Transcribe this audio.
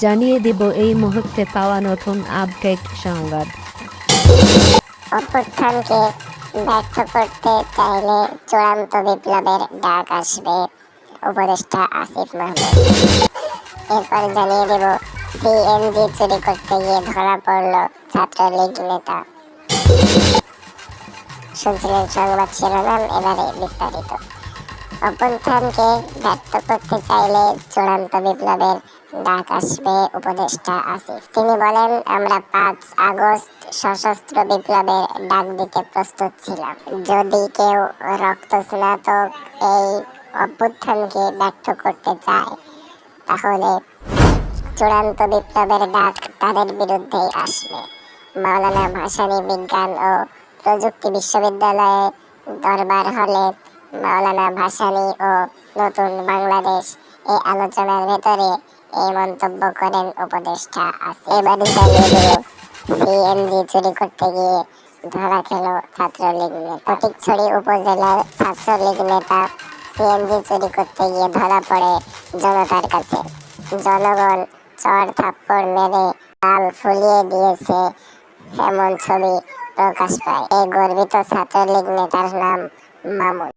জানিয়ে দেব এই মুহূর্তে পাওয়া নতুন আপডেট সংবাদ। অভ্যুত্থানকে ব্যর্থ করতে চাইলে চূড়ান্ত বিপ্লবের ডাক আসবে, উপদেষ্টা আসিফ মাহমুদ। এরপর জানিয়ে দেব সিএনজি চুরি করতে গিয়ে ধরা পড়ল ছাত্রলীগ নেতা। শুনছিলেন সংবাদ শিরোনাম, এবারে বিস্তারিত। অভ্যুত্থানকে ব্যর্থ করতে চাইলে চূড়ান্ত বিপ্লবের ডাক আসবে, উপদেষ্টা আসিফ। তিনি বলেন, আমরা 5 আগস্ট সশস্ত্র বিপ্লবের ডাক দিতে প্রস্তুত ছিলাম। যদি কেউ রক্তস্নাতক এই অভ্যুত্থানকে ব্যর্থ করতে চায়, তাহলে চূড়ান্ত বিপ্লবের ডাক তাদের বিরুদ্ধেই আসবে। মাওলানা ভাসানী বিজ্ঞান ও প্রযুক্তি বিশ্ববিদ্যালয়ে দরবার হলে মাওলানা ভাসানী ও নতুন বাংলাদেশ এই আলোচনার ভেতরে এই মন্তব্য করেন উপদেষ্টা আসিফ। এবারই জানিয়ে দেব, সিএনজি চুরি করতে গিয়ে ধরা খেল ছাত্রলীগ নেতা। ফটিকছড়ি উপজেলার ছাত্রলীগ নেতা সিএনজি চুরি করতে গিয়ে ধরা পড়ে জনতার কাছে। জনগণ চড় থাপ্পড় মেরে গাল ফুলিয়ে দিয়েছে, এমন ছবি প্রকাশ পায়। এই গর্বিত ছাত্রলীগ নেতার নাম মামুন।